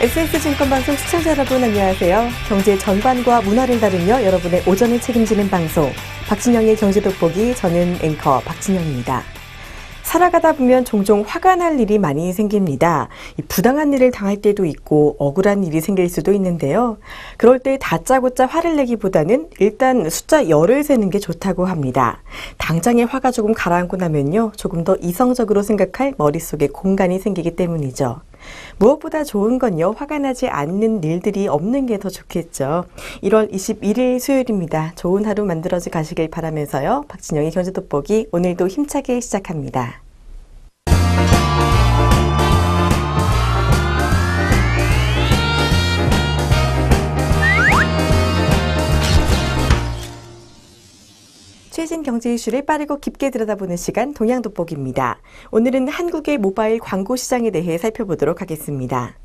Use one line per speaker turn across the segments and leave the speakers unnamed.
SS증권방송 시청자 여러분 안녕하세요. 경제 전반과 문화를 다루며 여러분의 오전을 책임지는 방송 박진영의 경제돋보기, 저는 앵커 박진영입니다. 살아가다 보면 종종 화가 날 일이 많이 생깁니다. 부당한 일을 당할 때도 있고 억울한 일이 생길 수도 있는데요. 그럴 때 다짜고짜 화를 내기보다는 일단 숫자 10을 세는 게 좋다고 합니다. 당장에 화가 조금 가라앉고 나면요, 조금 더 이성적으로 생각할 머릿속에 공간이 생기기 때문이죠. 무엇보다 좋은 건요, 화가 나지 않는 일들이 없는 게 더 좋겠죠. 1월 21일 수요일입니다. 좋은 하루 만들어져 가시길 바라면서요, 박진영의 경제돋보기 오늘도 힘차게 시작합니다. 최신 경제 이슈를 빠르고 깊게 들여다보는 시간, 동향돋보기입니다. 오늘은 한국의 모바일 광고 시장에 대해 살펴보도록 하겠습니다.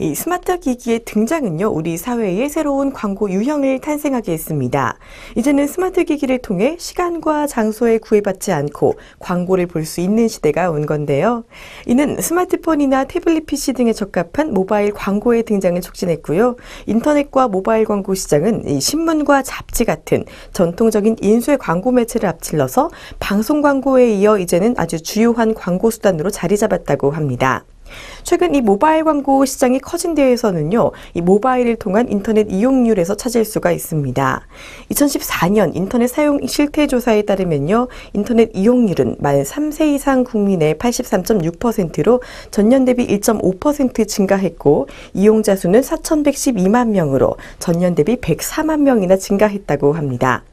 이 스마트 기기의 등장은요, 우리 사회에 새로운 광고 유형을 탄생하게 했습니다. 이제는 스마트 기기를 통해 시간과 장소에 구애받지 않고 광고를 볼 수 있는 시대가 온 건데요. 이는 스마트폰이나 태블릿 PC 등에 적합한 모바일 광고의 등장을 촉진했고요. 인터넷과 모바일 광고 시장은 이 신문과 잡지 같은 전통적인 인쇄 광고 매체를 앞질러서 방송 광고에 이어 이제는 아주 주요한 광고 수단으로 자리 잡았다고 합니다. 최근 이 모바일 광고 시장이 커진 데에서는요, 이 모바일을 통한 인터넷 이용률에서 찾을 수가 있습니다. 2014년 인터넷 사용 실태 조사에 따르면요, 인터넷 이용률은 만 3세 이상 국민의 83.6%로 전년 대비 1.5% 증가했고, 이용자 수는 4,112만 명으로 전년 대비 104만 명이나 증가했다고 합니다.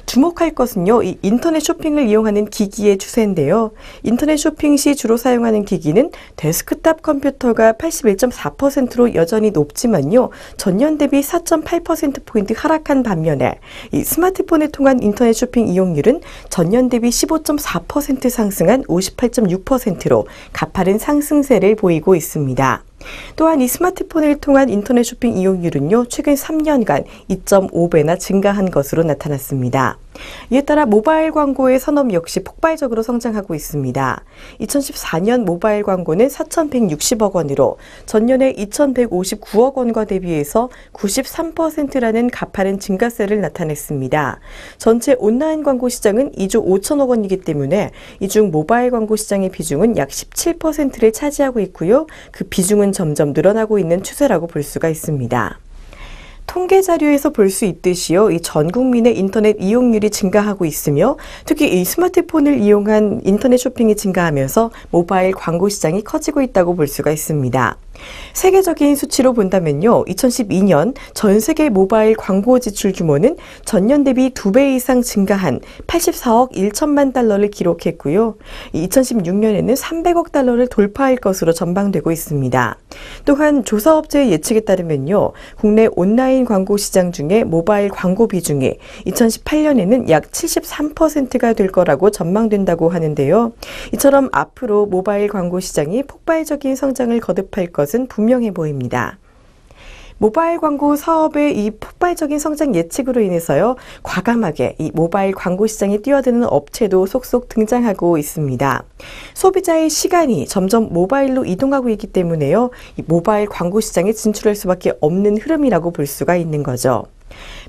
주목할 것은요, 이 인터넷 쇼핑을 이용하는 기기의 추세인데요. 인터넷 쇼핑 시 주로 사용하는 기기는 데스크탑 컴퓨터가 81.4%로 여전히 높지만요, 전년 대비 4.8%포인트 하락한 반면에 이 스마트폰을 통한 인터넷 쇼핑 이용률은 전년 대비 15.4% 상승한 58.6%로 가파른 상승세를 보이고 있습니다. 또한 이 스마트폰을 통한 인터넷 쇼핑 이용률은요, 최근 3년간 2.5배나 증가한 것으로 나타났습니다. 이에 따라 모바일 광고의 산업 역시 폭발적으로 성장하고 있습니다. 2014년 모바일 광고는 4,160억 원으로 전년에 2,159억 원과 대비해서 93%라는 가파른 증가세를 나타냈습니다. 전체 온라인 광고 시장은 2조 5천억 원이기 때문에 이 중 모바일 광고 시장의 비중은 약 17%를 차지하고 있고요. 그 비중은 점점 늘어나고 있는 추세라고 볼 수가 있습니다. 통계 자료에서 볼 수 있듯이요, 이 전 국민의 인터넷 이용률이 증가하고 있으며, 특히 이 스마트폰을 이용한 인터넷 쇼핑이 증가하면서 모바일 광고 시장이 커지고 있다고 볼 수가 있습니다. 세계적인 수치로 본다면요, 2012년 전 세계 모바일 광고 지출 규모는 전년 대비 2배 이상 증가한 84억 1천만 달러를 기록했고요. 2016년에는 300억 달러를 돌파할 것으로 전망되고 있습니다. 또한 조사업체의 예측에 따르면요, 국내 온라인 광고 시장 중에 모바일 광고 비중이 2018년에는 약 73%가 될 거라고 전망된다고 하는데요. 이처럼 앞으로 모바일 광고 시장이 폭발적인 성장을 거듭할 것은 분명해 보입니다. 모바일 광고 사업의 이 폭발적인 성장 예측으로 인해서요, 과감하게 이 모바일 광고 시장에 뛰어드는 업체도 속속 등장하고 있습니다. 소비자의 시간이 점점 모바일로 이동하고 있기 때문에요, 이 모바일 광고 시장에 진출할 수밖에 없는 흐름이라고 볼 수가 있는 거죠.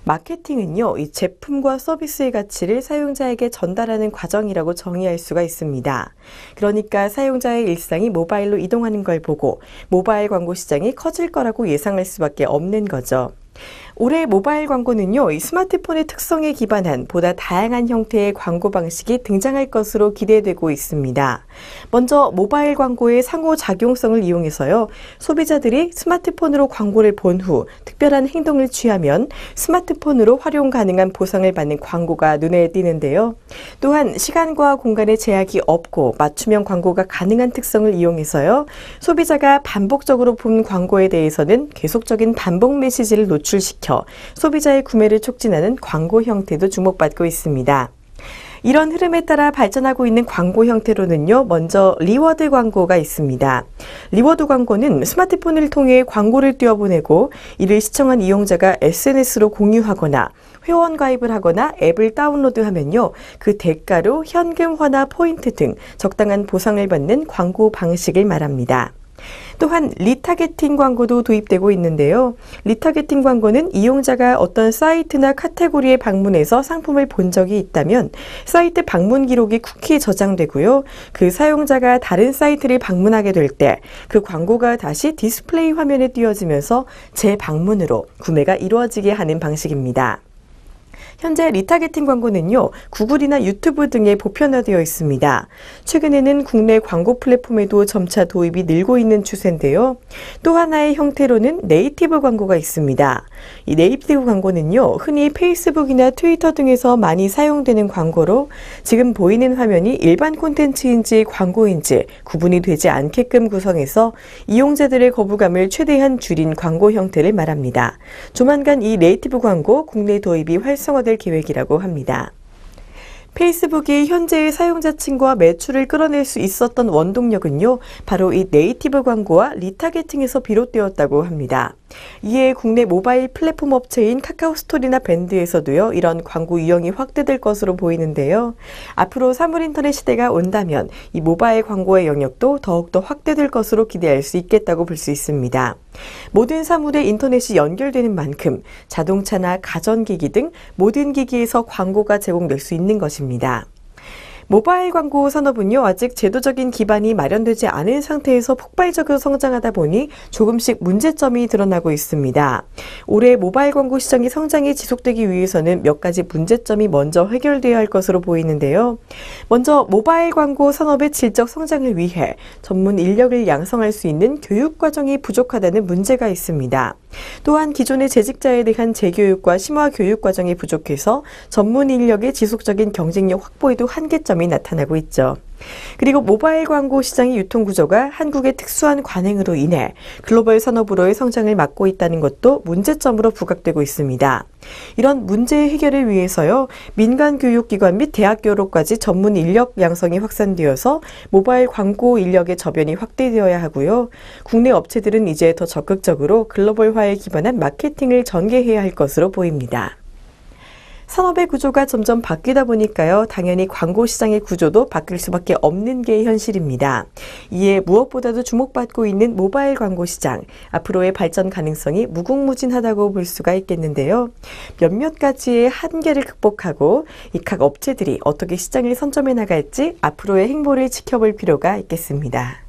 마케팅은요, 이 제품과 서비스의 가치를 사용자에게 전달하는 과정이라고 정의할 수가 있습니다. 그러니까 사용자의 일상이 모바일로 이동하는 걸 보고 모바일 광고 시장이 커질 거라고 예상할 수밖에 없는 거죠. 올해 모바일 광고는요, 이 스마트폰의 특성에 기반한 보다 다양한 형태의 광고 방식이 등장할 것으로 기대되고 있습니다. 먼저 모바일 광고의 상호작용성을 이용해서요, 소비자들이 스마트폰으로 광고를 본 후 특별한 행동을 취하면 스마트폰으로 활용 가능한 보상을 받는 광고가 눈에 띄는데요. 또한 시간과 공간의 제약이 없고 맞춤형 광고가 가능한 특성을 이용해서요, 소비자가 반복적으로 본 광고에 대해서는 계속적인 반복 메시지를 노출시켜 소비자의 구매를 촉진하는 광고 형태도 주목받고 있습니다. 이런 흐름에 따라 발전하고 있는 광고 형태로는요, 먼저 리워드 광고가 있습니다. 리워드 광고는 스마트폰을 통해 광고를 띄워보내고 이를 시청한 이용자가 SNS로 공유하거나 회원 가입을 하거나 앱을 다운로드하면요, 그 대가로 현금화나 포인트 등 적당한 보상을 받는 광고 방식을 말합니다. 또한 리타게팅 광고도 도입되고 있는데요. 리타게팅 광고는 이용자가 어떤 사이트나 카테고리에 방문해서 상품을 본 적이 있다면 사이트 방문 기록이 쿠키에 저장되고요. 그 사용자가 다른 사이트를 방문하게 될 때 그 광고가 다시 디스플레이 화면에 띄워지면서 재방문으로 구매가 이루어지게 하는 방식입니다. 현재 리타게팅 광고는요, 구글이나 유튜브 등에 보편화되어 있습니다. 최근에는 국내 광고 플랫폼에도 점차 도입이 늘고 있는 추세인데요. 또 하나의 형태로는 네이티브 광고가 있습니다. 이 네이티브 광고는요, 흔히 페이스북이나 트위터 등에서 많이 사용되는 광고로 지금 보이는 화면이 일반 콘텐츠인지 광고인지 구분이 되지 않게끔 구성해서 이용자들의 거부감을 최대한 줄인 광고 형태를 말합니다. 조만간 이 네이티브 광고 국내 도입이 활성화될 계획이라고 합니다. 페이스북이 현재의 사용자층과 매출을 끌어낼 수 있었던 원동력은요, 바로 이 네이티브 광고와 리타게팅에서 비롯되었다고 합니다. 이에 국내 모바일 플랫폼 업체인 카카오스토리나 밴드에서도요, 이런 광고 유형이 확대될 것으로 보이는데요. 앞으로 사물인터넷 시대가 온다면 이 모바일 광고의 영역도 더욱더 확대될 것으로 기대할 수 있겠다고 볼 수 있습니다. 모든 사물에 인터넷이 연결되는 만큼 자동차나 가전기기 등 모든 기기에서 광고가 제공될 수 있는 것입니다. 모바일 광고 산업은요, 아직 제도적인 기반이 마련되지 않은 상태에서 폭발적으로 성장하다 보니 조금씩 문제점이 드러나고 있습니다. 올해 모바일 광고 시장의 성장이 지속되기 위해서는 몇 가지 문제점이 먼저 해결되어야 할 것으로 보이는데요. 먼저 모바일 광고 산업의 질적 성장을 위해 전문 인력을 양성할 수 있는 교육 과정이 부족하다는 문제가 있습니다. 또한 기존의 재직자에 대한 재교육과 심화 교육 과정이 부족해서 전문 인력의 지속적인 경쟁력 확보에도 한계점이 나타나고 있죠. 그리고 모바일 광고 시장의 유통 구조가 한국의 특수한 관행으로 인해 글로벌 산업으로의 성장을 막고 있다는 것도 문제점으로 부각되고 있습니다. 이런 문제 해결을 위해서요, 민간 교육기관 및 대학교로까지 전문 인력 양성이 확산되어서 모바일 광고 인력의 저변이 확대되어야 하고요. 국내 업체들은 이제 더 적극적으로 글로벌화에 기반한 마케팅을 전개해야 할 것으로 보입니다. 산업의 구조가 점점 바뀌다 보니까요, 당연히 광고 시장의 구조도 바뀔 수밖에 없는 게 현실입니다. 이에 무엇보다도 주목받고 있는 모바일 광고 시장, 앞으로의 발전 가능성이 무궁무진하다고 볼 수가 있겠는데요. 몇몇 가지의 한계를 극복하고 이 각 업체들이 어떻게 시장을 선점해 나갈지 앞으로의 행보를 지켜볼 필요가 있겠습니다.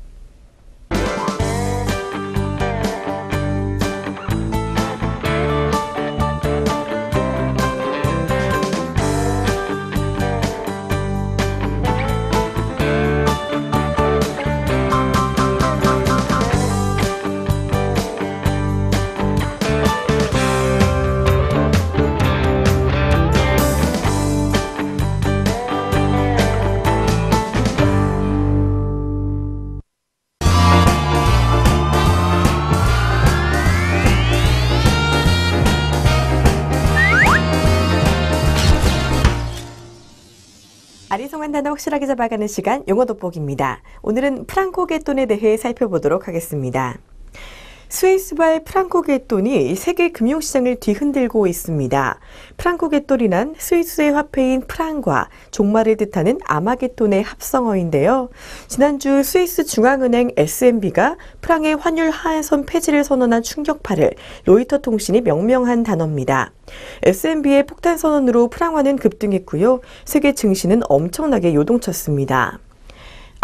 아리송한 단어 확실하게 잡아가는 시간, 용어 돋보기입니다. 오늘은 프랑코 갯돈에 대해 살펴보도록 하겠습니다. 스위스발 프랑코 갯돈이 세계 금융시장을 뒤흔들고 있습니다. 프랑코 갯돈이란 스위스의 화폐인 프랑과 종말을 뜻하는 아마겟돈의 합성어인데요. 지난주 스위스 중앙은행 SNB가 프랑의 환율 하한선 폐지를 선언한 충격파를 로이터 통신이 명명한 단어입니다. SNB의 폭탄 선언으로 프랑화는 급등했고요. 세계 증시는 엄청나게 요동쳤습니다.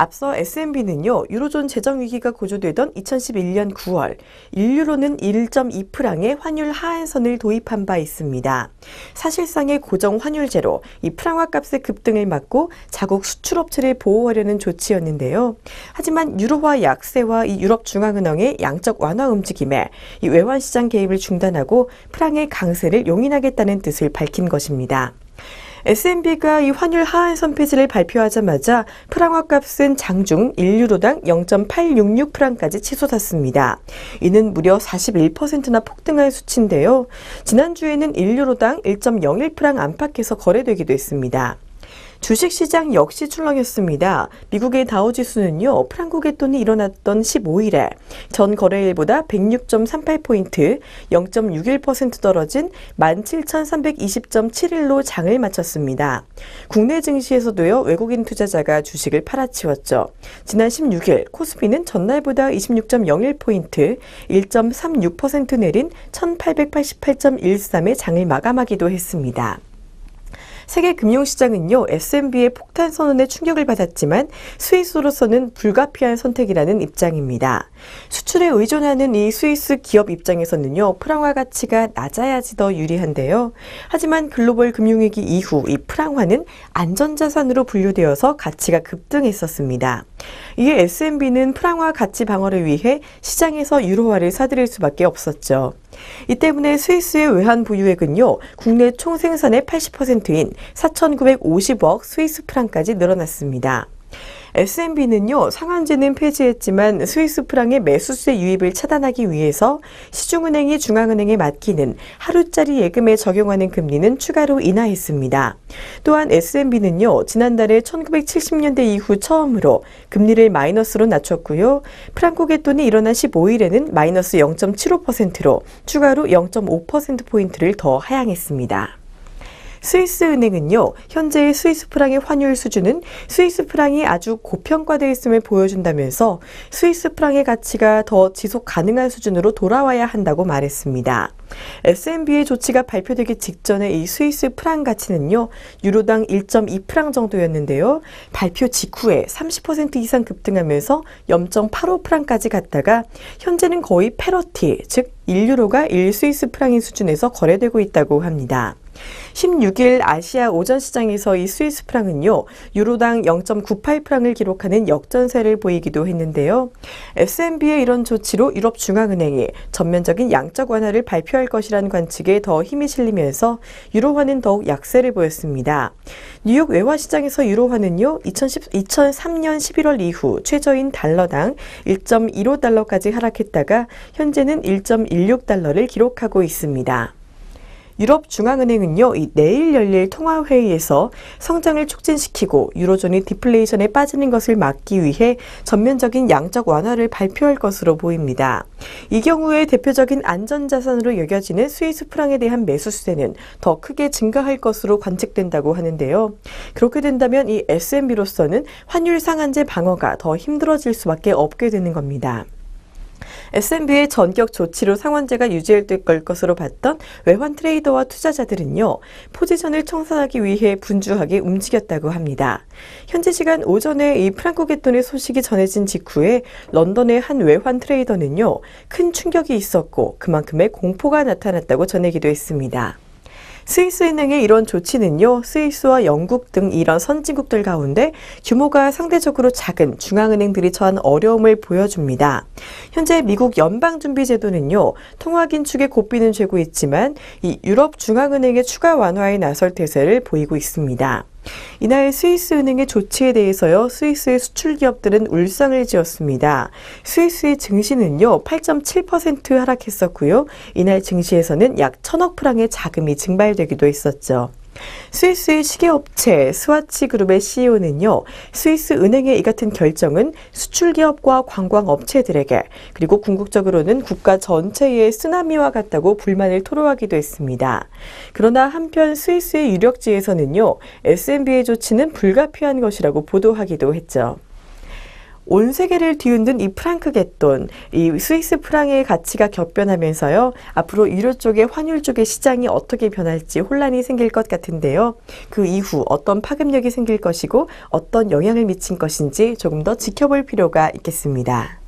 앞서 SNB는요, 유로존 재정 위기가 고조되던 2011년 9월 1유로는 1.2프랑의 환율 하한선을 도입한 바 있습니다. 사실상의 고정 환율제로 이 프랑화 값의 급등을 막고 자국 수출업체를 보호하려는 조치였는데요. 하지만 유로화 약세와 이 유럽 중앙은행의 양적 완화 움직임에 이 외환 시장 개입을 중단하고 프랑의 강세를 용인하겠다는 뜻을 밝힌 것입니다. SNB가 이 환율 하한선 폐지를 발표하자마자 프랑화 값은 장중 1유로당 0.866프랑까지 치솟았습니다. 이는 무려 41%나 폭등한 수치인데요. 지난주에는 1유로당 1.01프랑 안팎에서 거래되기도 했습니다. 주식시장 역시 출렁였습니다. 미국의 다우지수는요, 프랑국의 돈이 일어났던 15일에 전 거래일보다 106.38포인트, 0.61% 떨어진 17,320.71로 장을 마쳤습니다. 국내 증시에서도요, 외국인 투자자가 주식을 팔아치웠죠. 지난 16일 코스피는 전날보다 26.01포인트, 1.36% 내린 1,888.13의 장을 마감하기도 했습니다. 세계 금융시장은요, S&P의 폭탄 선언에 충격을 받았지만 스위스로서는 불가피한 선택이라는 입장입니다. 수출에 의존하는 이 스위스 기업 입장에서는요, 프랑화 가치가 낮아야지 더 유리한데요. 하지만 글로벌 금융위기 이후 이 프랑화는 안전자산으로 분류되어서 가치가 급등했었습니다. 이에 S&P는 프랑화 가치 방어를 위해 시장에서 유로화를 사들일 수밖에 없었죠. 이 때문에 스위스의 외환 보유액은요, 국내 총생산의 80%인 4,950억 스위스 프랑까지 늘어났습니다. S&P는요, 상한제는 폐지했지만 스위스 프랑의 매수세 유입을 차단하기 위해서 시중은행이 중앙은행에 맡기는 하루짜리 예금에 적용하는 금리는 추가로 인하했습니다. 또한 S&P는요, 지난달에 1970년대 이후 처음으로 금리를 마이너스로 낮췄고요. 프랑국의 돈이 일어난 15일에는 마이너스 0.75%로 추가로 0.5%포인트를 더 하향했습니다. 스위스 은행은요, 현재의 스위스 프랑의 환율 수준은 스위스 프랑이 아주 고평가되어 있음을 보여준다면서 스위스 프랑의 가치가 더 지속 가능한 수준으로 돌아와야 한다고 말했습니다. S&P의 조치가 발표되기 직전에 이 스위스 프랑 가치는요, 유로당 1.2프랑 정도였는데요. 발표 직후에 30% 이상 급등하면서 0.85프랑까지 갔다가 현재는 거의 패러티, 즉 1유로가 1스위스 프랑의 수준에서 거래되고 있다고 합니다. 16일 아시아 오전 시장에서 이 스위스 프랑은요, 유로당 0.98프랑을 기록하는 역전세를 보이기도 했는데요. S&P의 이런 조치로 유럽 중앙은행이 전면적인 양적 완화를 발표할 것이라는 관측에 더 힘이 실리면서 유로화는 더욱 약세를 보였습니다. 뉴욕 외화 시장에서 유로화는요, 2003년 11월 이후 최저인 달러당 1.15달러까지 하락했다가 현재는 1.16달러를 기록하고 있습니다. 유럽 중앙은행은요, 내일 열릴 통화회의에서 성장을 촉진시키고 유로존이 디플레이션에 빠지는 것을 막기 위해 전면적인 양적 완화를 발표할 것으로 보입니다. 이 경우에 대표적인 안전자산으로 여겨지는 스위스 프랑에 대한 매수세는 더 크게 증가할 것으로 관측된다고 하는데요. 그렇게 된다면 이 S&P로서는 환율 상한제 방어가 더 힘들어질 수밖에 없게 되는 겁니다. S&P의 전격 조치로 상한제가 유지될 것으로 봤던 외환 트레이더와 투자자들은요, 포지션을 청산하기 위해 분주하게 움직였다고 합니다. 현지 시간 오전에 이 프랑국의 돈의 소식이 전해진 직후에 런던의 한 외환 트레이더는요, 큰 충격이 있었고 그만큼의 공포가 나타났다고 전하기도 했습니다. 스위스은행의 이런 조치는요, 스위스와 영국 등 이런 선진국들 가운데 규모가 상대적으로 작은 중앙은행들이 처한 어려움을 보여줍니다. 현재 미국 연방준비제도는요, 통화 긴축에 고삐는 죄고 있지만 이 유럽 중앙은행의 추가 완화에 나설 태세를 보이고 있습니다. 이날 스위스은행의 조치에 대해서요, 스위스의 수출 기업들은 울상을 지었습니다. 스위스의 증시는요, 8.7% 하락했었고요. 이날 증시에서는 약 1,000억 프랑의 자금이 증발되기도 했었죠. 스위스의 시계업체 스와치 그룹의 CEO는요, 스위스 은행의 이 같은 결정은 수출기업과 관광업체들에게 그리고 궁극적으로는 국가 전체의 쓰나미와 같다고 불만을 토로하기도 했습니다. 그러나 한편 스위스의 유력지에서는요, S&P의 조치는 불가피한 것이라고 보도하기도 했죠. 온 세계를 뒤흔든 이 프랑크의 돈, 이 스위스 프랑의 가치가 격변하면서요, 앞으로 유로 쪽의 환율 쪽의 시장이 어떻게 변할지 혼란이 생길 것 같은데요. 그 이후 어떤 파급력이 생길 것이고 어떤 영향을 미친 것인지 조금 더 지켜볼 필요가 있겠습니다.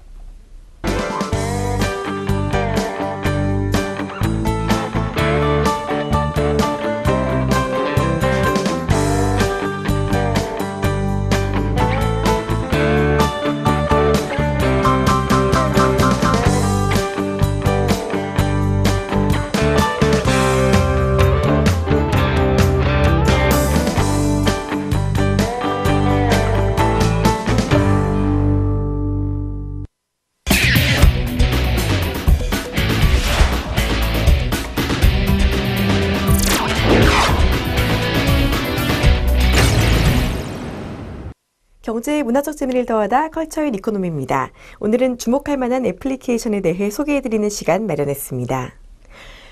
경제의 문화적 재미를 더하다 컬처 앤 이코노미입니다. 오늘은 주목할 만한 애플리케이션에 대해 소개해드리는 시간 마련했습니다.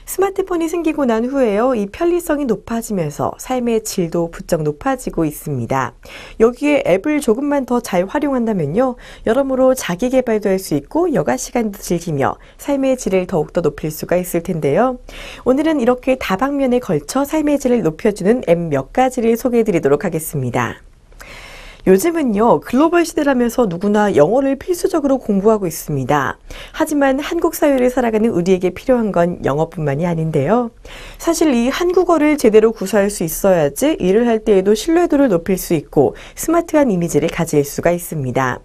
스마트폰이 생기고 난 후에요, 이 편리성이 높아지면서 삶의 질도 부쩍 높아지고 있습니다. 여기에 앱을 조금만 더 잘 활용한다면요, 여러모로 자기 개발도 할 수 있고 여가 시간도 즐기며 삶의 질을 더욱더 높일 수가 있을 텐데요. 오늘은 이렇게 다방면에 걸쳐 삶의 질을 높여주는 앱 몇 가지를 소개해드리도록 하겠습니다. 요즘은요, 글로벌 시대라면서 누구나 영어를 필수적으로 공부하고 있습니다. 하지만 한국 사회를 살아가는 우리에게 필요한 건 영어뿐만이 아닌데요. 사실 이 한국어를 제대로 구사할 수 있어야지 일을 할 때에도 신뢰도를 높일 수 있고 스마트한 이미지를 가질 수가 있습니다.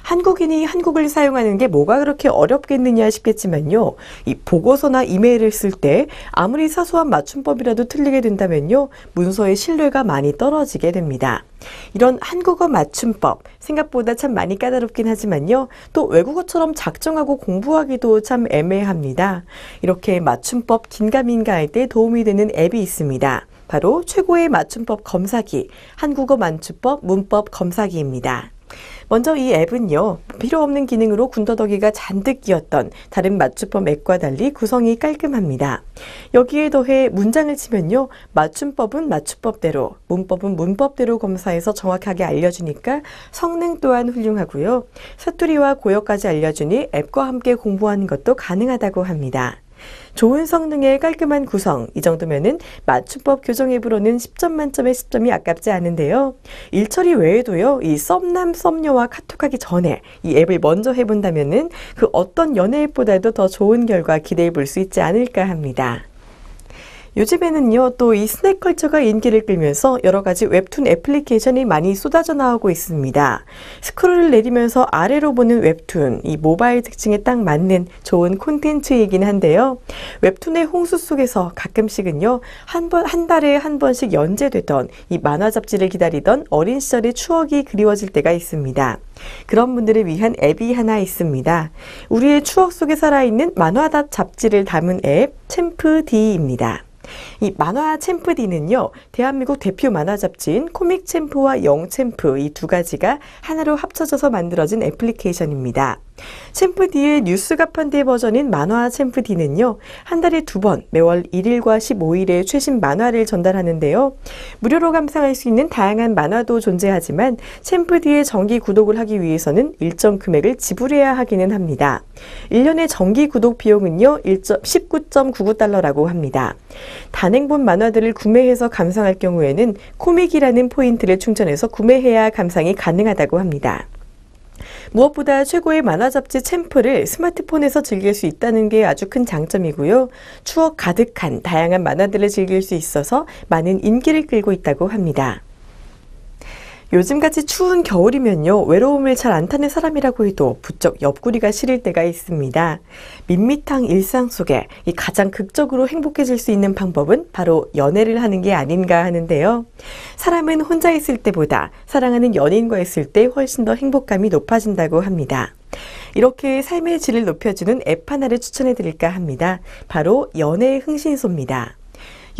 한국인이 한국어를 사용하는 게 뭐가 그렇게 어렵겠느냐 싶겠지만요. 이 보고서나 이메일을 쓸 때 아무리 사소한 맞춤법이라도 틀리게 된다면요, 문서의 신뢰가 많이 떨어지게 됩니다. 이런 한국어 맞춤법, 생각보다 참 많이 까다롭긴 하지만요, 또 외국어처럼 작정하고 공부하기도 참 애매합니다. 이렇게 맞춤법 긴가민가 할 때 도움이 되는 앱이 있습니다. 바로 최고의 맞춤법 검사기, 한국어 맞춤법 문법 검사기입니다. 먼저 이 앱은요, 필요 없는 기능으로 군더더기가 잔뜩 끼었던 다른 맞춤법 앱과 달리 구성이 깔끔합니다. 여기에 더해 문장을 치면요, 맞춤법은 맞춤법대로, 문법은 문법대로 검사해서 정확하게 알려주니까 성능 또한 훌륭하고요. 사투리와 고역까지 알려주니 앱과 함께 공부하는 것도 가능하다고 합니다. 좋은 성능의 깔끔한 구성, 이 정도면은 맞춤법 교정 앱으로는 10점 만점에 10점이 아깝지 않은데요. 일처리 외에도요, 이 썸남 썸녀와 카톡하기 전에 이 앱을 먼저 해본다면은 그 어떤 연애 앱보다도 더 좋은 결과 기대해 볼 수 있지 않을까 합니다. 요즘에는요, 또 이 스낵 컬처가 인기를 끌면서 여러 가지 웹툰 애플리케이션이 많이 쏟아져 나오고 있습니다. 스크롤을 내리면서 아래로 보는 웹툰, 이 모바일 특징에 딱 맞는 좋은 콘텐츠이긴 한데요. 웹툰의 홍수 속에서 가끔씩은요, 한 달에 한 번씩 연재되던 이 만화 잡지를 기다리던 어린 시절의 추억이 그리워질 때가 있습니다. 그런 분들을 위한 앱이 하나 있습니다. 우리의 추억 속에 살아있는 만화 잡지를 담은 앱, 챔프디입니다. 이 만화 챔프디는요, 대한민국 대표 만화 잡지인 코믹 챔프와 영 챔프, 이 두 가지가 하나로 합쳐져서 만들어진 애플리케이션입니다. 챔프디의 뉴스 가판대 버전인 만화 챔프디는요, 한 달에 2번, 매월 1일과 15일에 최신 만화를 전달하는데요. 무료로 감상할 수 있는 다양한 만화도 존재하지만 챔프디의 정기 구독을 하기 위해서는 일정 금액을 지불해야 하기는 합니다. 1년의 정기 구독 비용은요, 19.99달러라고 합니다. 단행본 만화들을 구매해서 감상할 경우에는 코믹이라는 포인트를 충전해서 구매해야 감상이 가능하다고 합니다. 무엇보다 최고의 만화 잡지 챔프를 스마트폰에서 즐길 수 있다는 게 아주 큰 장점이고요. 추억 가득한 다양한 만화들을 즐길 수 있어서 많은 인기를 끌고 있다고 합니다. 요즘같이 추운 겨울이면요, 외로움을 잘 안 타는 사람이라고 해도 부쩍 옆구리가 시릴 때가 있습니다. 밋밋한 일상 속에 이 가장 극적으로 행복해질 수 있는 방법은 바로 연애를 하는 게 아닌가 하는데요. 사람은 혼자 있을 때보다 사랑하는 연인과 있을 때 훨씬 더 행복감이 높아진다고 합니다. 이렇게 삶의 질을 높여주는 앱 하나를 추천해 드릴까 합니다. 바로 연애 흥신소입니다.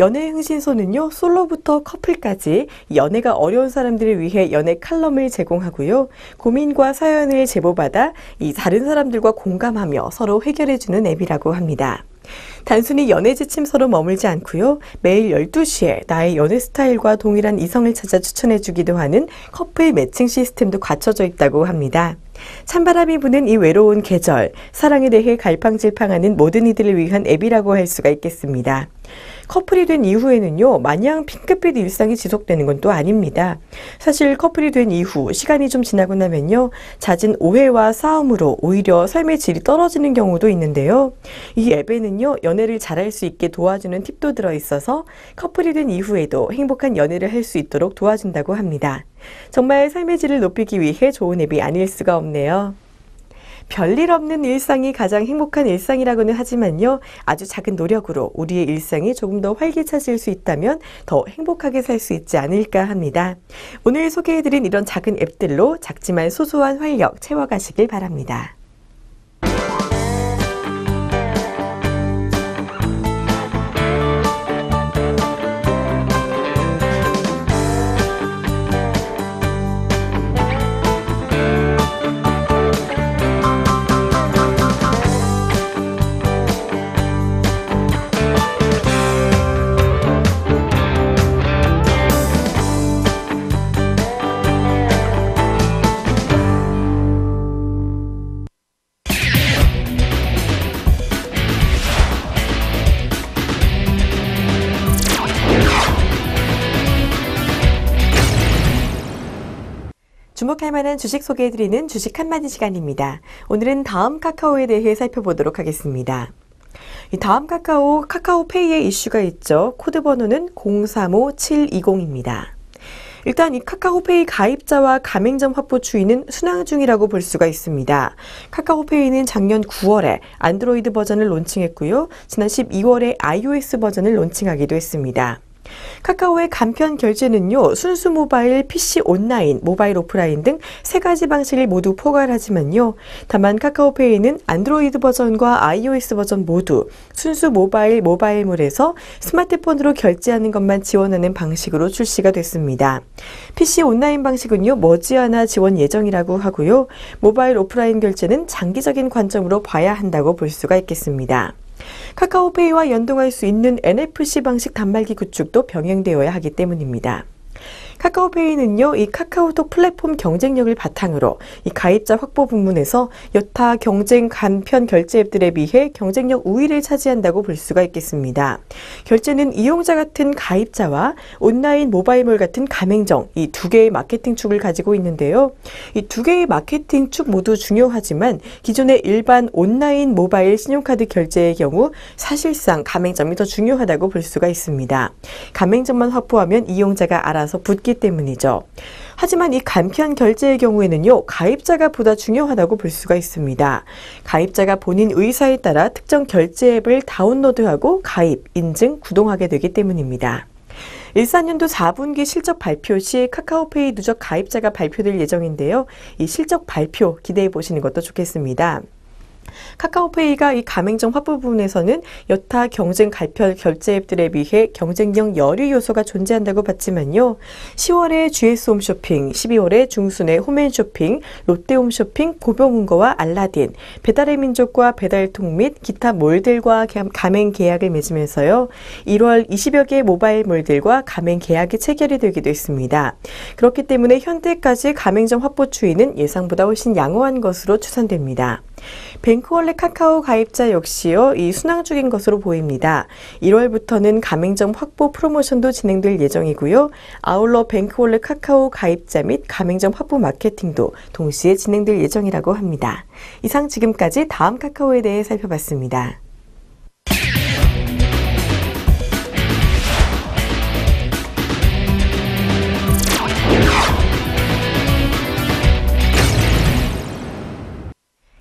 연애 흥신소는요, 솔로부터 커플까지 연애가 어려운 사람들을 위해 연애 칼럼을 제공하고요. 고민과 사연을 제보받아 이 다른 사람들과 공감하며 서로 해결해주는 앱이라고 합니다. 단순히 연애 지침서로 머물지 않고요. 매일 12시에 나의 연애 스타일과 동일한 이성을 찾아 추천해주기도 하는 커플 매칭 시스템도 갖춰져 있다고 합니다. 찬바람이 부는 이 외로운 계절, 사랑에 대해 갈팡질팡하는 모든 이들을 위한 앱이라고 할 수가 있겠습니다. 커플이 된 이후에는요, 마냥 핑크빛 일상이 지속되는 건 또 아닙니다. 사실 커플이 된 이후 시간이 좀 지나고 나면요, 잦은 오해와 싸움으로 오히려 삶의 질이 떨어지는 경우도 있는데요. 이 앱에는요, 연애를 잘할 수 있게 도와주는 팁도 들어있어서 커플이 된 이후에도 행복한 연애를 할 수 있도록 도와준다고 합니다. 정말 삶의 질을 높이기 위해 좋은 앱이 아닐 수가 없네요. 별일 없는 일상이 가장 행복한 일상이라고는 하지만요, 아주 작은 노력으로 우리의 일상이 조금 더 활기차질 수 있다면 더 행복하게 살 수 있지 않을까 합니다. 오늘 소개해드린 이런 작은 앱들로 작지만 소소한 활력 채워가시길 바랍니다. 주목할 만한 주식 소개해드리는 주식 한마디 시간입니다. 오늘은 다음 카카오에 대해 살펴보도록 하겠습니다. 이 다음 카카오페이의 이슈가 있죠. 코드 번호는 035720입니다. 일단 이 카카오페이 가입자와 가맹점 확보 추이는 순항 중이라고 볼 수가 있습니다. 카카오페이는 작년 9월에 안드로이드 버전을 론칭했고요. 지난 12월에 iOS 버전을 론칭하기도 했습니다. 카카오의 간편 결제는요, 순수 모바일, PC 온라인, 모바일 오프라인 등 세 가지 방식을 모두 포괄 하지만요. 다만 카카오페이는 안드로이드 버전과 iOS 버전 모두 순수 모바일몰에서 스마트폰으로 결제하는 것만 지원하는 방식으로 출시가 됐습니다. PC 온라인 방식은요, 머지않아 지원 예정이라고 하고요. 모바일 오프라인 결제는 장기적인 관점으로 봐야 한다고 볼 수가 있겠습니다. 카카오페이와 연동할 수 있는 NFC 방식 단말기 구축도 병행되어야 하기 때문입니다. 카카오페이는요, 이 카카오톡 플랫폼 경쟁력을 바탕으로 이 가입자 확보 부문에서 여타 경쟁 간편 결제 앱들에 비해 경쟁력 우위를 차지한다고 볼 수가 있겠습니다. 결제는 이용자 같은 가입자와 온라인 모바일몰 같은 가맹점, 이 두 개의 마케팅 축을 가지고 있는데요. 이 두 개의 마케팅 축 모두 중요하지만 기존의 일반 온라인 모바일 신용카드 결제의 경우 사실상 가맹점이 더 중요하다고 볼 수가 있습니다. 가맹점만 확보하면 이용자가 알아서 붙기 때문이죠. 하지만 이 간편 결제의 경우에는요, 가입자가 보다 중요하다고 볼 수가 있습니다. 가입자가 본인 의사에 따라 특정 결제 앱을 다운로드하고 가입, 인증, 구동하게 되기 때문입니다. 14년도 4분기 실적 발표 시 카카오페이 누적 가입자가 발표될 예정인데요. 이 실적 발표 기대해 보시는 것도 좋겠습니다. 카카오페이가 이 가맹점 확보 부분에서는 여타 경쟁 간편 결제 앱들에 비해 경쟁력 열의 요소가 존재한다고 봤지만요. 10월에 GS 홈쇼핑, 12월에 중순에 홈앤쇼핑, 롯데홈쇼핑, 고병운거와 알라딘, 배달의 민족과 배달통 및 기타 몰들과 가맹 계약을 맺으면서요. 1월 20여 개의 모바일 몰들과 가맹 계약이 체결이 되기도 했습니다. 그렇기 때문에 현재까지 가맹점 확보 추이는 예상보다 훨씬 양호한 것으로 추산됩니다. 뱅크월렛 카카오 가입자 역시요, 이 순항 중인 것으로 보입니다. 1월부터는 가맹점 확보 프로모션도 진행될 예정이고요. 아울러 뱅크월렛 카카오 가입자 및 가맹점 확보 마케팅도 동시에 진행될 예정이라고 합니다. 이상 지금까지 다음 카카오에 대해 살펴봤습니다.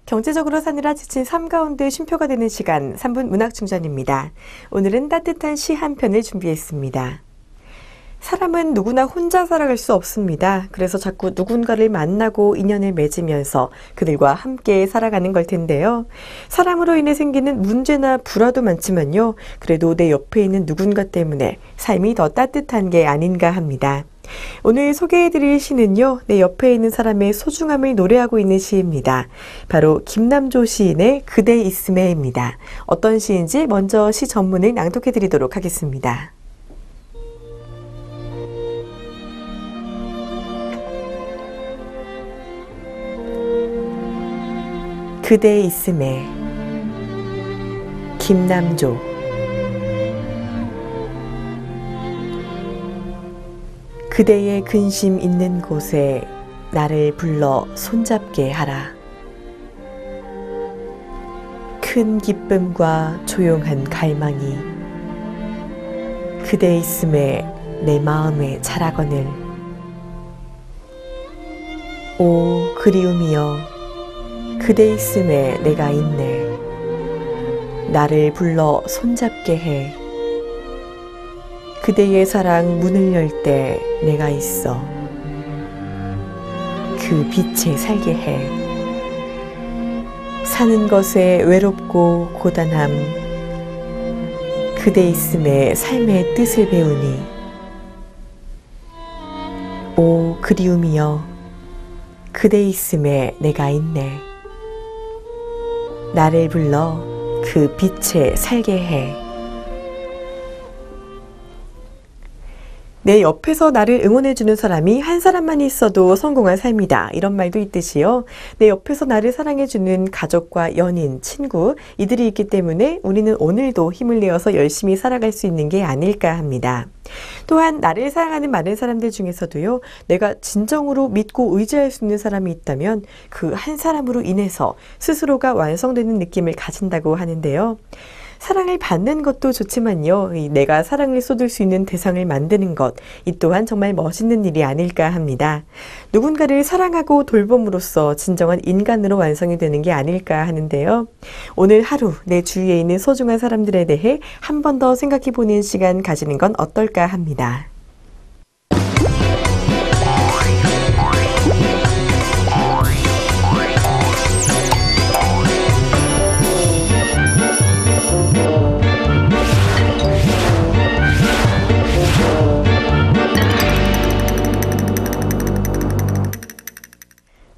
경제적으로 사느라 지친 삶 가운데 쉼표가 되는 시간 3분 문학충전입니다. 오늘은 따뜻한 시 한 편을 준비했습니다. 사람은 누구나 혼자 살아갈 수 없습니다. 그래서 자꾸 누군가를 만나고 인연을 맺으면서 그들과 함께 살아가는 걸 텐데요. 사람으로 인해 생기는 문제나 불화도 많지만요. 그래도 내 옆에 있는 누군가 때문에 삶이 더 따뜻한 게 아닌가 합니다. 오늘 소개해드릴 시는요, 내 옆에 있는 사람의 소중함을 노래하고 있는 시입니다. 바로 김남조 시인의 그대 있음에입니다. 어떤 시인지 먼저 시 전문을 낭독해드리도록 하겠습니다. 그대 있음에, 김남조. 그대의 근심 있는 곳에 나를 불러 손잡게 하라. 큰 기쁨과 조용한 갈망이 그대 있음에 내 마음에 자라거늘. 오 그리움이여, 그대 있음에 내가 있네. 나를 불러 손잡게 해. 그대의 사랑 문을 열 때 내가 있어. 그 빛에 살게 해. 사는 것에 외롭고 고단함, 그대 있음에 삶의 뜻을 배우니. 오 그리움이여, 그대 있음에 내가 있네. 나를 불러 그 빛에 살게 해. 내 옆에서 나를 응원해주는 사람이 한 사람만 있어도 성공한 삶이다. 이런 말도 있듯이요. 내 옆에서 나를 사랑해주는 가족과 연인, 친구, 이들이 있기 때문에 우리는 오늘도 힘을 내어서 열심히 살아갈 수 있는 게 아닐까 합니다. 또한 나를 사랑하는 많은 사람들 중에서도요, 내가 진정으로 믿고 의지할 수 있는 사람이 있다면 그 한 사람으로 인해서 스스로가 완성되는 느낌을 가진다고 하는데요. 사랑을 받는 것도 좋지만요, 내가 사랑을 쏟을 수 있는 대상을 만드는 것, 이 또한 정말 멋있는 일이 아닐까 합니다. 누군가를 사랑하고 돌봄으로써 진정한 인간으로 완성이 되는 게 아닐까 하는데요. 오늘 하루 내 주위에 있는 소중한 사람들에 대해 한 번 더 생각해보는 시간 가지는 건 어떨까 합니다.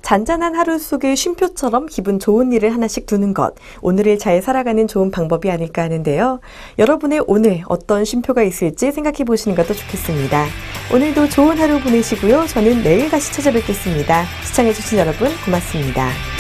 잔잔한 하루 속에 쉼표처럼 기분 좋은 일을 하나씩 두는 것, 오늘을 잘 살아가는 좋은 방법이 아닐까 하는데요. 여러분의 오늘 어떤 쉼표가 있을지 생각해 보시는 것도 좋겠습니다. 오늘도 좋은 하루 보내시고요. 저는 내일 다시 찾아뵙겠습니다. 시청해 주신 여러분 고맙습니다.